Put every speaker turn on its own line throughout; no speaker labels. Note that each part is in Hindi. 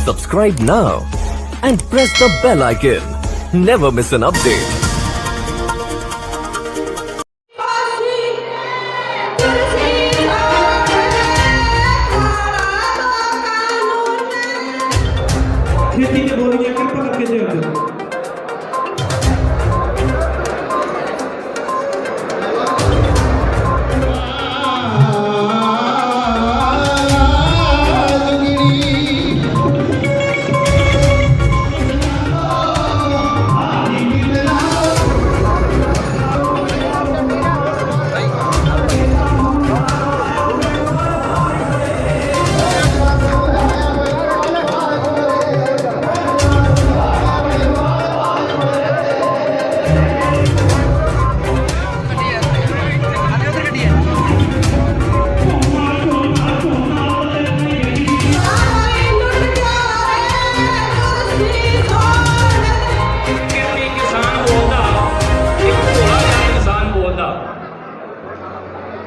Subscribe now and press the bell icon. Never miss an update.
खेती के बोलिए कृपा करके जवाब दो।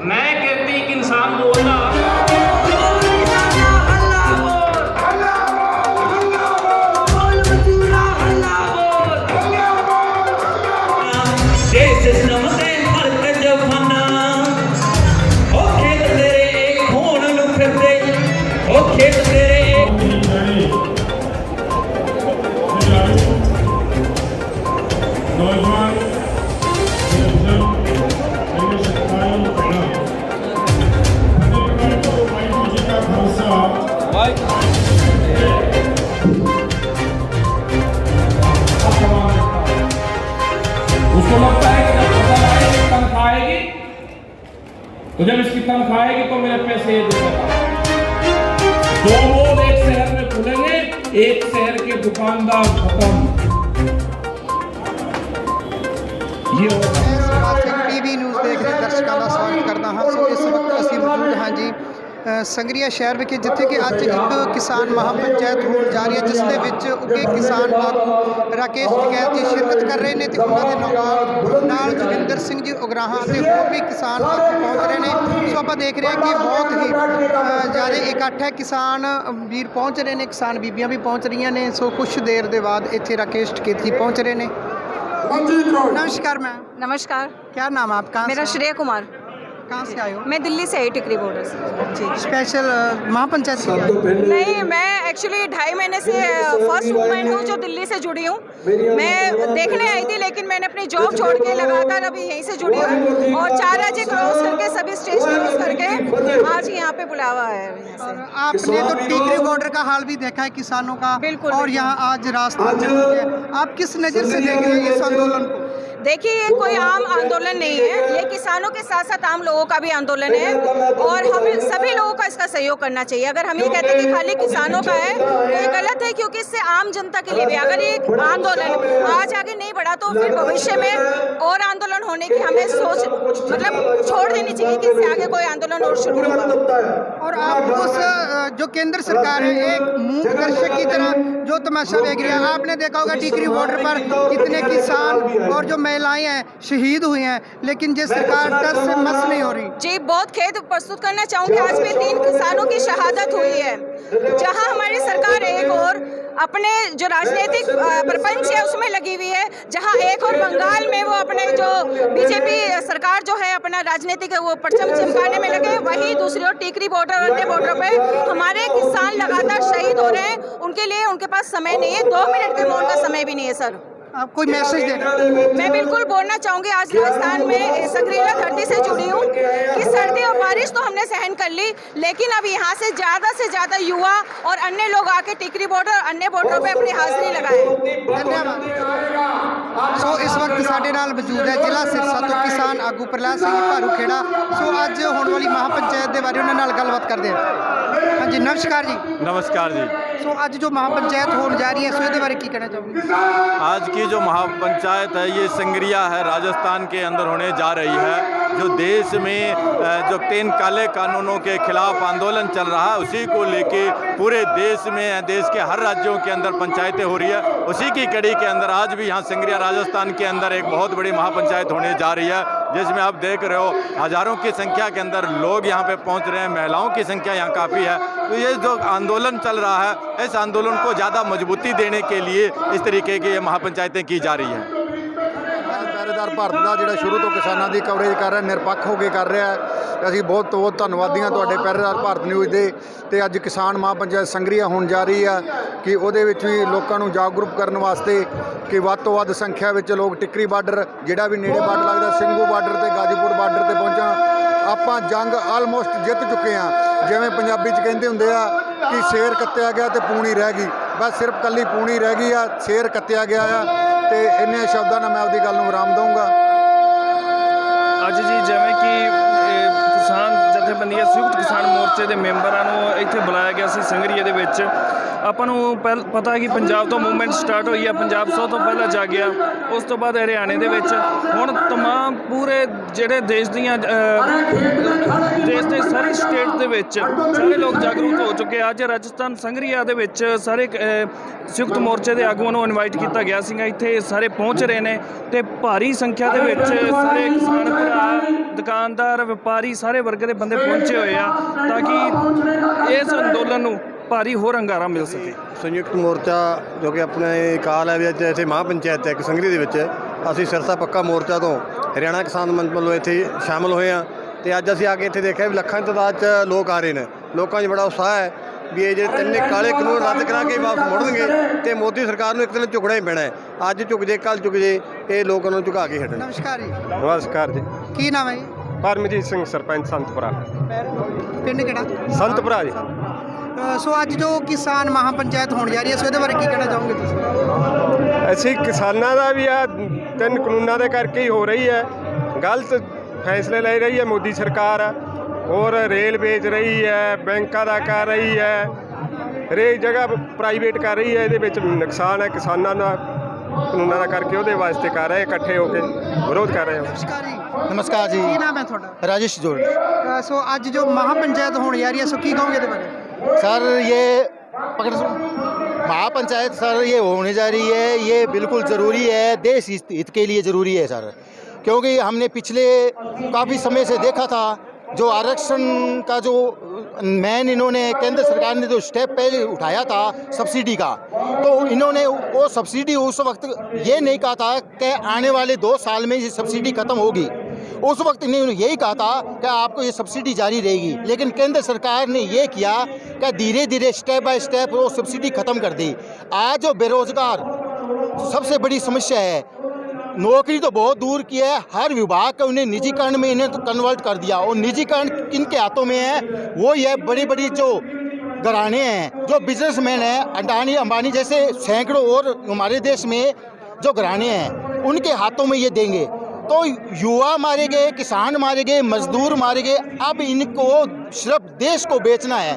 मैं कहती कि इंसान बोलना
उसको लगता है कि जब फसल आएगी तनख्वाह आएगी तो जब इसकी तनख्वाह आएगी तो मेरे पैसे ये देगा। दो लोग एक शहर में खुलेंगे, एक शहर के दुकानदार खत्म।
टीवी न्यूज़ देख रहे दर्शकों का स्वागत करता हाँ। सो इस वक्त असी मौजूद हाँ जी संगरिया शहर विखे जिथे कि अज एक किसान महापंचायत होने जा रही है जिसके विच उगे किसान आगू राकेश टिकैत जी शिरकत कर रहे हैं तो उन्होंने नाल जोगिंदर सिंह जी उगराहां ते होर भी किसान आगू पहुँच रहे हैं। सो आप देख रहे हैं कि बहुत ही ज़्यादा इकट्ठ है, किसान वीर पहुँच रहे हैं, किसान बीबियाँ भी पहुँच रही ने। सो कुछ देर के बाद इत्थे राकेश टिकैत जी पहुँच रहे हैं। नमस्कार मैम।
नमस्कार।
क्या नाम है आपका?
मेरा श्रेया कुमार।
कहाँ से आए हो?
मैं दिल्ली से आई, टिकरी बॉर्डर से जी।
स्पेशल महापंचायत से आए हो?
नहीं, मैं एक्चुअली 2.5 महीने से फर्स्ट वूमेन हूँ जो दिल्ली से जुड़ी हूँ। मैं देखने आई थी लेकिन मैंने अपनी जॉब छोड़ के लगातार अभी यहीं से जुड़ी हूँ और 4 राज्य क्रॉस करके सभी स्टेज क्रॉस करके आज यहाँ पे बुलावा है।
आपने तो टिकरी बॉर्डर का हाल भी देखा है किसानों का,
बिल्कुल,
और यहाँ आज रास्ता आप किस नज़र से देख रहे हैं इस आंदोलन को?
देखिए, ये कोई आम आंदोलन नहीं है, ये किसानों के साथ साथ आम लोगों का भी आंदोलन है और हमें सभी लोगों का इसका सहयोग करना चाहिए। अगर हम ये कहते हैं कि खाली किसानों का है तो ये गलत है, क्योंकि इससे आम जनता के लिए भी अगर ये आंदोलन आज आगे नहीं बढ़ा तो फिर भविष्य में और आंदोलन होने की हमें सोच मतलब छोड़ देनी चाहिए कि इससे आगे कोई आंदोलन और शुरू होगा।
और आप उस जो केंद्र सरकार है एक मूक दर्शक की तरह जो तमाशा देख रही है, आपने देखा होगा टिकरी बॉर्डर पर कितने किसान और जो महिलाएं हैं शहीद हुई हैं, लेकिन ये सरकार डर से मस नहीं हो रही।
जी, बहुत खेद प्रस्तुत करना चाहूँगी, आज भी 3 किसानों की शहादत हुई है। जहां हमारी सरकार एक और अपने जो राजनीतिक प्रपंच है उसमें लगी हुई है, जहां एक और बंगाल में वो अपने जो बीजेपी सरकार जो है अपना राजनीतिक वो परचम चिमकाने में लगे, वहीं दूसरी ओर टिकरी बॉर्डर अन्य बॉर्डर पे हमारे किसान लगातार शहीद हो रहे हैं। उनके लिए उनके पास समय नहीं है, 2 मिनट के मौन का समय भी नहीं है। सर,
आप कोई मैसेज देना?
मैं बिल्कुल बोलना चाहूँगी, आज राजस्थान में संगरीला धरती से जुड़ी हूँ कि सर्दी और बारिश तो हमने सहन कर ली, लेकिन अब यहाँ से ज़्यादा युवा और अन्य लोग आके टिकरी बॉर्डर और अन्य बॉर्डरों पे अपनी हाजिरी लगाए।
धन्यवाद। सो इस वक्त साढ़े नाल मौजूद है जिला सिरसा तो किसान आगू प्रहलाद सिंह भारूखेड़ा। सो अज होने वाली महापंचायत के बारे उन्होंने गलबात करते हैं। हाँ जी, नमस्कार जी।
नमस्कार जी।
सो अज जो महापंचायत होने जा रही है सो ये बारे की कहना चाहूँगी?
आज की जो महापंचायत है ये संगरिया है, राजस्थान के अंदर होने जा रही है। जो देश में जो 3 काले कानूनों के खिलाफ आंदोलन चल रहा है उसी को लेके पूरे देश में देश के हर राज्यों के अंदर पंचायतें हो रही है। उसी की कड़ी के अंदर आज भी यहाँ संगरिया राजस्थान के अंदर एक बहुत बड़ी महापंचायत होने जा रही है। जिसमें आप देख रहे हो हज़ारों की संख्या के अंदर लोग यहाँ पे पहुँच रहे हैं, महिलाओं की संख्या यहाँ काफ़ी है। तो ये जो आंदोलन चल रहा है, इस आंदोलन को ज़्यादा मजबूती देने के लिए इस तरीके की ये महापंचायतें की जा रही हैं।
ਪਹਿਰੇਦਾਰ ਭਾਰਤ ਦਾ ਜਿਹੜਾ ਸ਼ੁਰੂ ਤੋਂ ਕਿਸਾਨਾਂ ਦੀ ਕਵਰੇਜ ਕਰ ਰਿਹਾ, ਨਿਰਪੱਖ ਹੋ ਕੇ ਕਰ ਰਿਹਾ ਹੈ। ਅਸੀਂ ਬਹੁਤ ਬਹੁਤ ਧੰਨਵਾਦੀ ਹਾਂ ਤੁਹਾਡੇ ਪਹਿਰੇਦਾਰ ਭਾਰਤ ਨਿਊਜ਼ ਦੇ। ਤੇ ਅੱਜ ਕਿਸਾਨ ਮਹਾਪੰਚਾਇਤ ਸੰਗਰੀਆ ਹੋਣ ਜਾ ਰਹੀ ਆ ਕਿ ਉਹਦੇ ਵਿੱਚ ਵੀ ਲੋਕਾਂ ਨੂੰ ਜਾਗਰੂਕ ਕਰਨ ਵਾਸਤੇ ਕਿ ਵੱਧ ਤੋਂ ਵੱਧ ਸੰਖਿਆ ਵਿੱਚ ਲੋਕ ਟਿੱਕਰੀ ਬਾਰਡਰ, ਜਿਹੜਾ ਵੀ ਨੇੜੇ ਬਾਰਡਰ ਲੱਗਦਾ, ਸਿੰਘੂ ਬਾਰਡਰ ਤੇ ਗਾਜੀਪੁਰ ਬਾਰਡਰ ਤੇ ਪਹੁੰਚਣ। ਆਪਾਂ ਜੰਗ ਆਲਮੋਸਟ ਜਿੱਤ ਚੁੱਕੇ ਹਾਂ। ਜਿਵੇਂ ਪੰਜਾਬੀ 'ਚ ਕਹਿੰਦੇ ਹੁੰਦੇ ਆ ਕਿ ਸ਼ੇਰ ਕੱਤਿਆ ਗਿਆ ਤੇ ਪੂਣੀ ਰਹਿ ਗਈ, ਬਸ ਸਿਰਫ ਕੱਲੀ ਪੂਣੀ ਰਹਿ ਗਈ ਆ, ਸ਼ੇਰ ਕੱਤਿਆ ਗਿਆ ਆ। ਤੇ ਇੰਨੇ ਸ਼ਬਦਾਂ ਨਾਲ ਮੈਂ ਆਪਦੀ ਗੱਲ ਨੂੰ ਵਿਰਾਮ ਦਊਂਗਾ।
ਅੱਜ ਜੀ ਜਿਵੇਂ ਕਿ ਕਿਸਾਨ ਜਥੇਬੰਦੀਆਂ ਸੰਯੁਕਤ ਕਿਸਾਨ ਮੋਰਚੇ ਦੇ ਮੈਂਬਰਾਂ ਨੂੰ ਇੱਥੇ ਬੁਲਾਇਆ ਗਿਆ ਸੀ ਸੰਗਰੀਏ ਦੇ ਵਿੱਚ। ਆਪਾਂ ਨੂੰ ਪਤਾ ਹੈ ਕਿ ਪੰਜਾਬ ਤੋਂ ਮੂਵਮੈਂਟ ਸਟਾਰਟ ਹੋਈ ਹੈ, ਪੰਜਾਬ ਸਭ ਤੋਂ ਪਹਿਲਾਂ ਜਾਗਿਆ, ਉਸ ਤੋਂ ਬਾਅਦ ਹਰਿਆਣੇ ਦੇ ਵਿੱਚ। ਹੁਣ ਤਮਾਮ ਪੂਰੇ ਜਿਹੜੇ ਦੇਸ਼ ਦੇ ਸਾਰੀ ਸਟੇਟ ਦੇ ਵਿੱਚ ਸਾਰੇ ਲੋਕ ਜਾਗਰੂਕ ਹੋ ਚੁੱਕੇ। ਅੱਜ ਰਾਜਸਥਾਨ ਸੰਗਰੀਆ ਦੇ ਵਿੱਚ ਸਾਰੇ ਸੰਯੁਕਤ ਮੋਰਚੇ ਦੇ ਆਗੂਆਂ ਨੂੰ ਇਨਵਾਈਟ ਕੀਤਾ ਗਿਆ ਸੀਗਾ, ਇੱਥੇ ਸਾਰੇ ਪਹੁੰਚ ਰਹੇ ਨੇ ਤੇ ਭਾਰੀ ਸੰਖਿਆ ਦੇ ਵਿੱਚ ਸਾਰੇ ਕਿਸਾਨ ਭਰਾ, ਦੁਕਾਨਦਾਰ, ਵਪਾਰੀ, ਸਾਰੇ ਵਰਗ ਦੇ ਬੰਦੇ ਪਹੁੰਚੇ ਹੋਏ ਆ ਤਾਂ ਕਿ ਇਸ ਅੰਦੋਲਨ ਨੂੰ ਭਾਰੀ ਹੋਰ ਅੰਗਾਰਾ ਮਿਲ ਸਕੇ।
ਸੰਯੁਕਤ ਮੋਰਚਾ ਜੋ ਕਿ ਆਪਣੇ ਕਾਲ ਹੈ ਵਿੱਚ ਇੱਥੇ ਮਹਾਪੰਚਾਇਤ ਹੈ ਸੰਗਰੀ ਦੇ ਵਿੱਚ, ਅਸੀਂ ਸਿਰਸਾ ਪੱਕਾ ਮੋਰਚਾ ਤੋਂ ਹਰਿਆਣਾ ਕਿਸਾਨ ਮੰਚ ਵੱਲੋਂ ਇੱਥੇ ਸ਼ਾਮਲ ਹੋਏ ਹਾਂ। ਤੇ ਅੱਜ ਅਸੀਂ ਆ ਕੇ ਇੱਥੇ ਦੇਖਿਆ ਵੀ ਲੱਖਾਂ ਦੀ ਤਾਦਾਦ 'ਚ ਲੋਕ ਆ ਰਹੇ ਨੇ। ਲੋਕਾਂ 'ਚ ਬੜਾ ਉਤਸ਼ਾਹ ਹੈ ਵੀ ਇਹ ਜਿਹੜੇ ਤਿੰਨੇ ਕਾਲੇ ਕਾਨੂੰਨ ਰੱਦ ਕਰਾ ਕੇ ਵਾਪਸ ਮੁੜਨਗੇ ਤੇ ਮੋਦੀ ਸਰਕਾਰ ਨੂੰ ਇੱਕ ਦਿਨ ਝੁਕਣਾ ਹੀ ਪੈਣਾ ਹੈ। ਅੱਜ ਝੁਕ ਜੇ, ਕੱਲ੍ਹ ਝੁਕ ਜੇ, ਇਹ ਲੋਕਾਂ ਨੂੰ ਝੁਕਾ ਕੇ ਛੱਡਣ।
ਨਮਸਕਾਰ ਜੀ,
ਨਮਸਕਾਰ ਜੀ।
ਕੀ ਨਾਮ ਹੈ ਜੀ?
ਪਰਮਜੀਤ ਸਿੰਘ, ਸਰਪੰਚ ਸੰਤਪੁਰਾ।
ਪਿੰਡ ਕਿਹੜਾ?
ਸੰਤਪੁਰਾ ਜੀ।
ਸੋ ਅੱਜ ਜੋ ਕਿਸਾਨ ਮਹਾਪੰਚਾਇਤ ਹੋਣ ਜਾ ਰਹੀ ਹੈ, ਸੋ ਇਹਦੇ ਬਾਰੇ ਕੀ ਕਹਿਣਾ ਚਾਹੋਗੇ ਤੁਸੀਂ?
ਅਸੀਂ ਕਿਸਾਨਾਂ ਦਾ ਵੀ ਆ ਤਿੰਨ ਕਾਨੂੰਨਾਂ ਦੇ ਕਰਕੇ ਹੀ ਹੋ ਰਹੀ ਹੈ। ਗਲਤ ਫੈਸਲੇ ਲੈ ਰਹੀ ਹੈ ਮੋਦੀ ਸਰਕਾਰ, ਔਰ ਰੇਲ ਵੇਚ ਰਹੀ ਹੈ, ਬੈਂਕਾਂ ਦਾ ਕਰ ਰਹੀ ਹੈ, ਹਰੇਕ ਜਗ੍ਹਾ ਪ੍ਰਾਈਵੇਟ ਕਰ ਰਹੀ ਹੈ। ਇਹਦੇ ਵਿੱਚ ਨੁਕਸਾਨ ਹੈ ਕਿਸਾਨਾਂ ਦਾ, ਕਾਨੂੰਨਾਂ ਦਾ ਕਰਕੇ ਉਹਦੇ ਵਾਸਤੇ ਕਰ ਰਹੇ, ਇਕੱਠੇ ਹੋ ਕੇ ਵਿਰੋਧ ਕਰ ਰਹੇ ਹਾਂ।
ਨਮਸਕਾਰ ਜੀ।
ਨਮਸਕਾਰ ਜੀ।
ਕੀ ਨਾਮ ਹੈ ਤੁਹਾਡਾ?
राजेश जोड़।
ਸੋ ਅੱਜ ਜੋ ਮਹਾਪੰਚਾਇਤ ਹੋਣ ਜਾ ਰਹੀ ਹੈ, ਸੋ ਕੀ ਕਹੋਗੇ ਇਹਦੇ ਬਾਰੇ?
सर ये महापंचायत सर ये होने जा रही है, ये बिल्कुल ज़रूरी है, देश हित के लिए ज़रूरी है सर। क्योंकि हमने पिछले काफ़ी समय से देखा था जो आरक्षण का जो मैन इन्होंने केंद्र सरकार ने जो स्टेप पहले उठाया था सब्सिडी का, तो इन्होंने वो सब्सिडी उस वक्त ये नहीं कहा था कि आने वाले 2 साल में ये सब्सिडी ख़त्म होगी। उस वक्त इन्होंने यही कहा था कि आपको ये सब्सिडी जारी रहेगी। लेकिन केंद्र सरकार ने ये किया कि धीरे धीरे स्टेप बाय स्टेप वो सब्सिडी ख़त्म कर दी। आज जो बेरोज़गार सबसे बड़ी समस्या है, नौकरी तो बहुत दूर की है, हर विभाग का उन्हें निजीकरण में इन्हें तो कन्वर्ट कर दिया। और निजीकरण किनके हाथों में है? वो ये बड़ी बड़ी जो घराने हैं, जो बिजनेसमैन हैं, अडानी अंबानी जैसे सैकड़ों और हमारे देश में जो घराने हैं, उनके हाथों में ये देंगे। तो युवा मारे गए, किसान मारे गए, मजदूर मारे गए। अब इनको सिर्फ देश को बेचना है।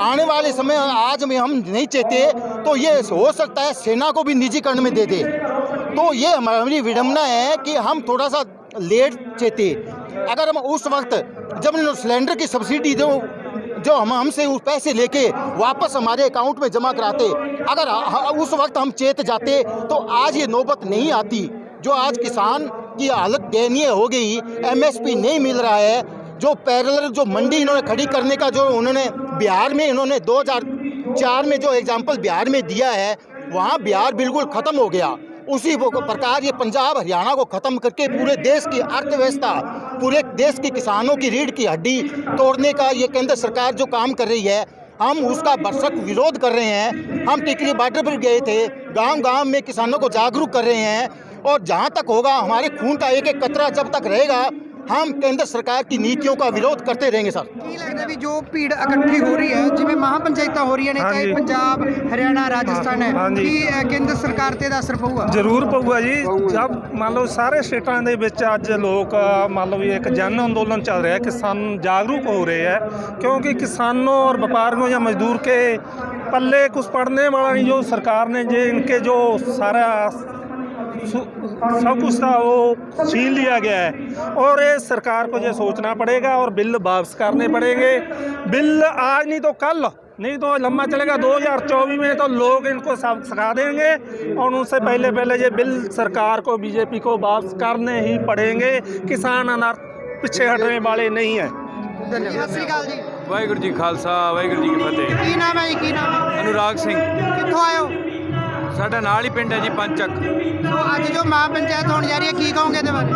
आने वाले समय आज में हम नहीं चाहते तो ये हो सकता है सेना को भी निजीकरण में दे दे। तो ये हमारी विडम्बना है कि हम थोड़ा सा लेट चाहते। अगर हम उस वक्त जब सिलेंडर की सब्सिडी जो हम हमसे उस पैसे लेके वापस हमारे अकाउंट में जमा कराते, अगर उस वक्त हम चेत जाते तो आज ये नौबत नहीं आती। जो आज किसान की हालत दयनीय हो गई, MSP नहीं मिल रहा है, जो पैरेलल जो मंडी इन्होंने खड़ी करने का जो उन्होंने बिहार में इन्होंने 2004 में जो एग्जाम्पल बिहार में दिया है, वहाँ बिहार बिल्कुल ख़त्म हो गया। उसी प्रकार ये पंजाब हरियाणा को ख़त्म करके पूरे देश की अर्थव्यवस्था, पूरे देश के किसानों की रीढ़ की हड्डी तोड़ने का ये केंद्र सरकार जो काम कर रही है, हम उसका भरसक विरोध कर रहे हैं। हम टिकरी बार्डर पर गए थे, गांव-गांव में किसानों को जागरूक कर रहे हैं। और जहां तक होगा, हमारे खून का एक एक कतरा जब तक रहेगा, हम केंद्र सरकार की नीतियों का विरोध करते रहेंगे सर।
ਕੀ ਲੱਗਦਾ ਵੀ ਜੋ ਭੀੜ ਇਕੱਠੀ ਹੋ ਰਹੀ ਹੈ, ਜਿਵੇਂ ਮਹਾਪੰਚਾਇਤਾਂ ਹੋ ਰਹੀਆਂ ਨੇ, ਚਾਹੇ ਪੰਜਾਬ, ਹਰਿਆਣਾ, ਰਾਜਸਥਾਨ ਹੈ, ਕੀ ਕੇਂਦਰ ਸਰਕਾਰ ਤੇ ਦਾ ਅਸਰ ਪਊਗਾ?
ਜ਼ਰੂਰ ਪਊਗਾ ਜੀ। ਜਦ ਮੰਨ ਲਓ ਸਾਰੇ ਸਟੇਟਾਂ ਦੇ ਵਿੱਚ ਅੱਜ ਲੋਕ ਮੰਨ ਲਓ ਵੀ ਇੱਕ ਜਨ ਅੰਦੋਲਨ ਚੱਲ ਰਿਹਾ, किसान जागरूक हो रहे हैं। क्योंकि किसानों और व्यापारियों या मजदूर के पल्ले कुछ पड़ने वाला नहीं। जो सरकार ने जो इनके जो सारा सब कुछ था वो छीन लिया गया है और ये सरकार को ये सोचना पड़ेगा और बिल वापस करने पड़ेंगे। बिल आज नहीं तो कल नहीं तो लंबा चलेगा। 2024 में तो लोग इनको सब सिखा देंगे और उससे पहले पहले ये बिल सरकार को, बीजेपी को वापस करने ही पड़ेंगे। किसान अनाथ पिछे हटने वाले नहीं है।
धन्यवाद। सत श्री अकाल जी।
वाहिगुरू जी खालसा वाहिगुरू जी की फतेह।
की नाम है जी? की नाम है?
अनुराग सिंह,
कित्थों आए हो?
साडा नाल ही पिंड है जी पंचक।
तो अज जो महापंचायत होने जा रही है, की कहोगे इहदे बारे?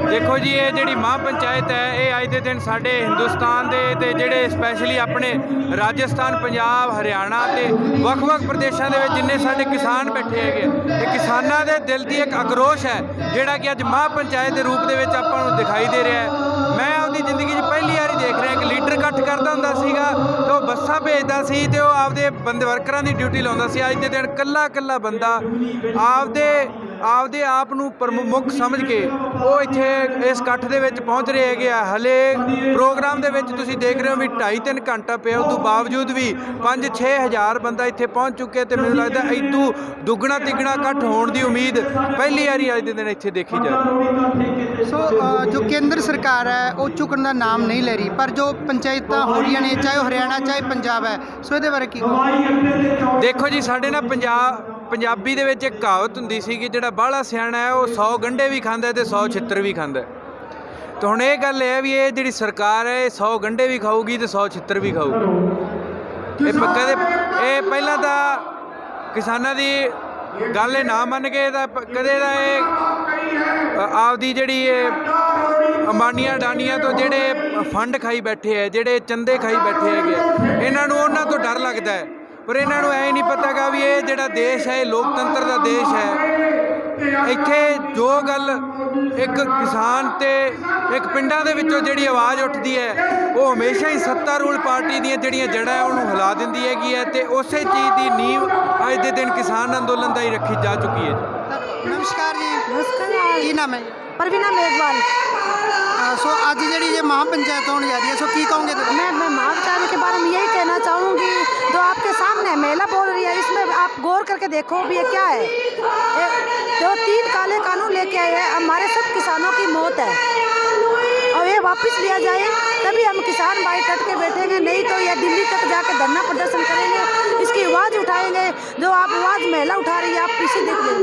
देखो जी, ये जिहड़ी महापंचायत है ये अज दे दिन साडे हिंदुस्तान दे ते जिहड़े स्पैशली अपने राजस्थान, पंजाब, हरियाणा ते ਵੱਖ-ਵੱਖ प्रदेशों दे विच जिन्ने साडे किसान बैठे हैगे, ये किसानां दे दिल दी एक आक्रोश है जिहड़ा कि अज महापंचायत के रूप दे विच आपां नूं दिखाई दे रहा है। मैं अपनी जिंदगी 'ਚ पहली बारी देख रहा एक लीडर इकट्ठ करदा हुंदा सीगा ते ਉਹ ਬੱਸਾਂ ਭੇਜਦਾ ਸੀ ਤੇ ਉਹ ਆਪਦੇ ਬੰਦੇ ਵਰਕਰਾਂ ਦੀ ਡਿਊਟੀ ਲਾਉਂਦਾ ਸੀ। ਅੱਜ ਦੇ ਦਿਨ ਕੱਲਾ ਬੰਦਾ ਆਪਦੇ ਆਪ ਨੂੰ ਪ੍ਰਮੁੱਖ ਸਮਝ ਕੇ ਉਹ ਇੱਥੇ ਇਸ ਇਕੱਠ ਦੇ ਵਿੱਚ ਪਹੁੰਚ ਰਹੇ ਹੈਗੇ ਆ। ਹਲੇ ਪ੍ਰੋਗਰਾਮ ਦੇ ਵਿੱਚ ਤੁਸੀਂ ਦੇਖ ਰਹੇ ਹੋ ਵੀ 2.5-3 ਘੰਟਾ ਪਿਆ, ਉਸ ਤੋਂ ਬਾਵਜੂਦ ਵੀ 5-6 ਹਜ਼ਾਰ ਬੰਦਾ ਇੱਥੇ ਪਹੁੰਚ ਚੁੱਕਿਆ ਤੇ ਮੈਨੂੰ ਲੱਗਦਾ ਇਦੋਂ ਦੁੱਗਣਾ ਤਿੱਗਣਾ ਇਕੱਠ ਹੋਣ ਦੀ ਉਮੀਦ ਪਹਿਲੀ ਵਾਰੀ ਅੱਜ ਦੇ ਦਿਨ ਇੱਥੇ ਦੇਖੀ ਜਾ ਰਹੀ।
ਸੋ ਜੋ ਕੇਂਦਰ ਸਰਕਾਰ ਹੈ ਉਹ ਝੁਕਣ ਦਾ ਨਾਮ ਨਹੀਂ ਲੈ ਰਹੀ, ਪਰ ਜੋ ਪੰਚਾਇਤਾਂ ਹੋ ਰਹੀਆਂ ਨੇ, ਚਾਹੇ ਉਹ ਹਰਿਆਣਾ ਚਾਹੇ ਪੰਜਾਬ ਹੈ, ਸੋ ਇਹਦੇ ਬਾਰੇ ਕੀ ਕਹੋ?
ਦੇਖੋ ਜੀ, ਸਾਡੇ ਨਾ ਪੰਜਾਬੀ ਦੇ ਵਿੱਚ ਇੱਕ ਕਹਾਵਤ ਹੁੰਦੀ ਸੀ ਕਿ ਜਿਹੜਾ ਬਾਹਲਾ ਸਿਆਣਾ ਹੈ ਉਹ 100 ਗੰਢੇ ਵੀ ਖਾਂਦਾ ਤੇ 100 ਛਿੱਤਰ ਵੀ ਖਾਂਦਾ। ਤੇ ਹੁਣ ਇਹ ਗੱਲ ਹੈ ਵੀ ਇਹ ਜਿਹੜੀ ਸਰਕਾਰ ਹੈ ਇਹ 100 ਗੰਢੇ ਵੀ ਖਾਊਗੀ ਤੇ 100 ਛਿੱਤਰ ਵੀ ਖਾਊਗੀ। ਇਹ ਪਹਿਲਾਂ ਤਾਂ ਕਿਸਾਨਾਂ ਦੀ ਗੱਲ ਇਹ ਨਾ ਮੰਨ ਕੇ ਤਾਂ ਕਦੇ ਦਾ ਇਹ ਆਪਦੀ ਜਿਹੜੀ ਇਹ ਅੰਬਾਨੀਆਂ ਅਡਾਨੀਆਂ ਤੋਂ ਜਿਹੜੇ ਫੰਡ ਖਾਈ ਬੈਠੇ ਹੈ, ਜਿਹੜੇ ਚੰਦੇ ਖਾਈ ਬੈਠੇ ਹੈਗੇ, ਇਹਨਾਂ ਨੂੰ ਉਹਨਾਂ ਤੋਂ ਡਰ ਲੱਗਦਾ ਹੈ। ਪਰ ਇਹਨਾਂ ਨੂੰ ਐ ਨਹੀਂ ਪਤਾ ਗਾ ਵੀ ਇਹ ਜਿਹੜਾ ਦੇਸ਼ ਹੈ ਇਹ ਲੋਕਤੰਤਰ ਦਾ ਦੇਸ਼ ਹੈ। ਇੱਥੇ ਜੋ ਗੱਲ ਇੱਕ ਕਿਸਾਨ ਤੇ ਇੱਕ ਪਿੰਡਾਂ ਦੇ ਵਿੱਚੋਂ ਜਿਹੜੀ ਆਵਾਜ਼ ਉੱਠਦੀ ਹੈ ਉਹ ਹਮੇਸ਼ਾ ਹੀ ਸੱਤਾਰੂਲ ਪਾਰਟੀ ਦੀਆਂ ਜਿਹੜੀਆਂ ਜੜ੍ਹਾਂ ਹੈ ਉਹਨੂੰ ਹਿਲਾ ਦਿੰਦੀ ਹੈਗੀ ਹੈ ਤੇ ਉਸੇ ਚੀਜ਼ ਦੀ ਨੀਂਹ ਅੱਜ ਦੇ ਦਿਨ ਕਿਸਾਨ ਅੰਦੋਲਨ ਦਾ ਹੀ ਰੱਖੀ ਜਾ ਚੁੱਕੀ ਹੈ ਜੀ।
ਨਮਸਕਾਰ ਜੀ।
नमस्कार।
ਕੀ ਨਾਮ ਹੈ ਜੀ?
परवीना मेघवाल।
सो आज जी ये महापंचायत होने जा रही है, सो की कहोगे?
मैं महापंचायत के बारे में यही कहना चाहूँगी, जो आपके सामने महिला बोल रही है इसमें आप गौर करके देखो भी ये क्या है। जो 3 काले कानून लेके आए हैं, हमारे सब किसानों की मौत है और ये वापस लिया जाए तभी हम किसान भाई डट के बैठेंगे, नहीं तो ये दिल्ली तक जाकर धरना प्रदर्शन करेंगे, इसकी आवाज़ उठाएंगे। जो आप आवाज़ महिला उठा रही है आप पीछे देख लेंगे।